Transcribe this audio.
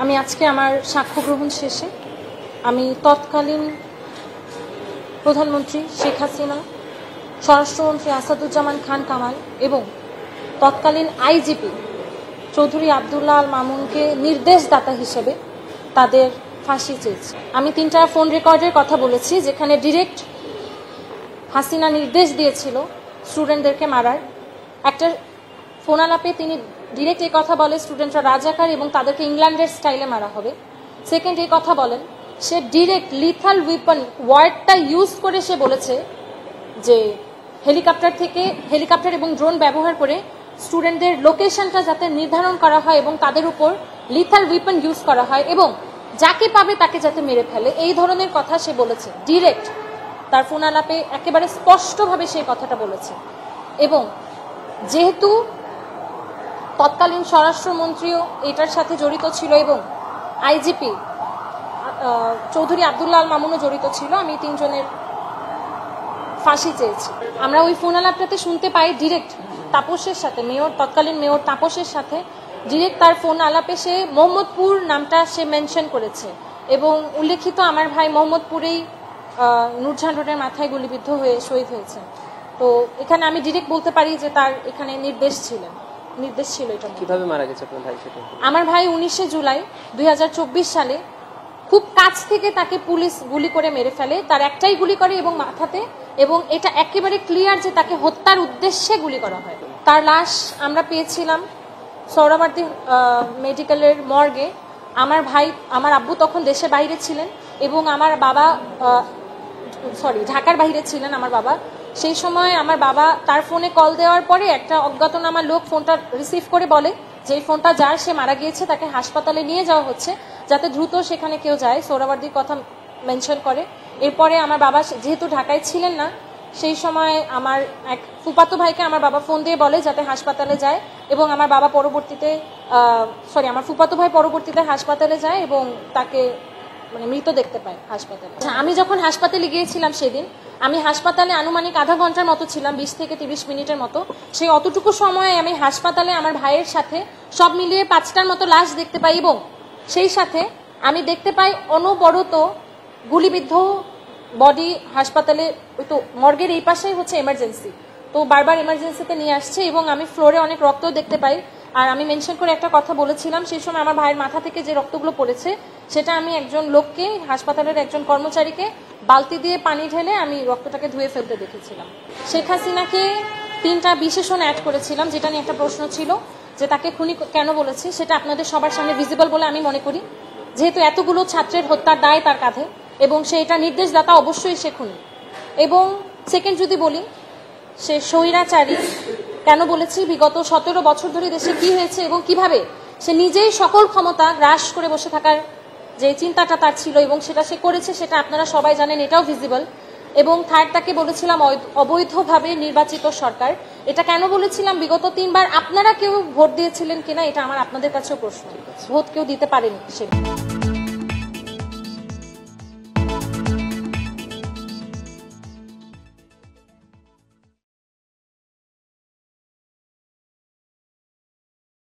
আমি আজকে আমার সাক্ষ্য গ্রহণ শেষে আমি তৎকালীন প্রধানমন্ত্রী শেখ হাসিনা, স্বরাষ্ট্রমন্ত্রী আসাদুজ্জামান খান কামাল এবং তৎকালীন আইজিপি চৌধুরী আবদুল্লাহ আল মামুনকে নির্দেশদাতা হিসেবে তাদের ফাঁসি চেয়েছি। আমি 3টা ফোন রেকর্ডের কথা বলেছি, যেখানে ডিরেক্ট হাসিনা নির্দেশ দিয়েছিল স্টুডেন্টদেরকে মারার। একটা ফোন আলাপে তিনি ডিরেক্ট এই কথা বলে স্টুডেন্টরা রাজাকার এবং তাদেরকে ইংল্যান্ডের স্টাইলে মারা হবে। সেকেন্ড এই কথা বলেন, সে ডিরেক্ট লিথাল উইপন ওয়ার্ডটা ইউজ করে সে বলেছে যে হেলিকপ্টার এবং ড্রোন ব্যবহার করে স্টুডেন্টদের লোকেশনটা যাতে নির্ধারণ করা হয় এবং তাদের উপর লিথাল উইপন ইউজ করা হয় এবং যাকে পাবে তাকে যাতে মেরে ফেলে, এই ধরনের কথা সে বলেছে। ডিরেক্ট তার ফোন আলাপে একেবারে স্পষ্টভাবে সেই কথাটা বলেছে। এবং যেহেতু তৎকালীন স্বরাষ্ট্রমন্ত্রীও এটার সাথে জড়িত ছিল এবং আইজিপি চৌধুরী আবদুল্লাহ আল মামুনও জড়িত ছিল, আমি 3 জনের ফাঁসি চেয়েছি। আমরা ওই ফোন আলাপটাতে শুনতে পাই ডিরেক্ট তাপসের সাথে, তৎকালীন মেয়র তাপসের সাথে ডিরেক্ট তার ফোন আলাপে সে মোহাম্মদপুর নামটা সে মেনশন করেছে এবং উল্লেখিত আমার ভাই মোহাম্মদপুরেই নূরজাহান রোডের মাথায় গুলিবিদ্ধ হয়ে শহীদ হয়েছে। তো এখানে আমি ডিরেক্ট বলতে পারি যে তার এখানে নির্দেশ ছিল এটা। কিভাবে মারা গেছে আপনার ভাই? আমার ভাই 19শে জুলাই 2024 সালে খুব কাছ থেকে তাকে পুলিশ গুলি করে মেরে ফেলে। তার একটাই গুলি করে এবং মাথাতে, এবং এটা একেবারে ক্লিয়ার যে তাকে হত্যার উদ্দেশ্যে গুলি করা হয়। তার লাশ আমরা পেয়েছিলাম সোহরাওয়ার্দী মেডিকেলের মর্গে। আমার আব্বু তখন দেশের বাইরে ছিলেন এবং আমার বাবা ঢাকার বাইরে ছিলেন আমার বাবা। সেই সময় আমার বাবা তার ফোনে কল দেওয়ার পরে একটা অজ্ঞাতনামা লোক ফোনটা রিসিভ করে বলে যে ফোনটা যার সে মারা গিয়েছে, তাকে হাসপাতালে নিয়ে যাওয়া হচ্ছে যাতে দ্রুত সেখানে কেউ যায়, সোহরাওয়ার্দীর কথা মেনশন করে। এরপরে আমার বাবা যেহেতু ঢাকায় ছিলেন না, সেই সময় আমার এক ফুফাতো ভাইকে আমার বাবা ফোন দিয়ে বলে যাতে হাসপাতালে যায় এবং আমার ফুফাতো ভাই পরবর্তীতে হাসপাতালে যায় এবং তাকে মৃত দেখতে পায় হাসপাতালে। আমি যখন হাসপাতালে গিয়েছিলাম সেদিন, আমি হাসপাতালে আনুমানিক আধা ঘন্টার মতো ছিলাম, 20 থেকে 30 মিনিটের মতো। সেই অতটুকু সময়ে আমি হাসপাতালে আমার ভাইয়ের সাথে সব মিলিয়ে 5টার মতো লাশ দেখতে পাই এবং সেই সাথে আমি দেখতে পাই অনবরত গুলিবিদ্ধ বডি হাসপাতালে। ওই তো মর্গের এই পাশেই হচ্ছে এমার্জেন্সি, তো বারবার এমার্জেন্সিতে নিয়ে আসছে এবং আমি ফ্লোরে অনেক রক্ত দেখতে পাই। আর আমি মেনশন করে একটা কথা বলেছিলাম, সেই সময় আমার ভাইয়ের মাথা থেকে যে রক্তগুলো পড়েছে সেটা আমি একজন লোককে, হাসপাতালের একজন কর্মচারীকে বালতি দিয়ে পানি ঢেলে আমি রক্তটাকে ধুয়ে ফেলতে দেখেছিলাম। শেখ হাসিনাকে 3টা বিশেষণ অ্যাড করেছিলাম, যেটা নিয়ে একটা প্রশ্ন ছিল যে তাকে খুনি কেন বলেছি, সেটা আপনাদের সবার সামনে ভিজিবল বলে আমি মনে করি। যেহেতু এতগুলো ছাত্রের হত্যার দায় তার কাঁধে এবং সে এটা নির্দেশদাতা, অবশ্যই সে খুনি। এবং সেকেন্ড যদি বলি, সে স্বৈরাচারী কেন বলেছি, বিগত 17 বছর ধরে দেশে কি হয়েছে এবং কিভাবে সে নিজেই সকল ক্ষমতা গ্রাস করে বসে থাকার যে চিন্তাটা তার ছিল এবং সেটা সে করেছে, সেটা আপনারা সবাই জানেন, এটাও ভিজিবল। এবং থার্ড তাকে বলেছিলাম অবৈধভাবে নির্বাচিত সরকার। এটা কেন বলেছিলাম, বিগত 3 বার আপনারা কেউ ভোট দিয়েছিলেন কিনা এটা আমার আপনাদের কাছেও প্রশ্ন। ভোট কেউ দিতে পারেনি সে।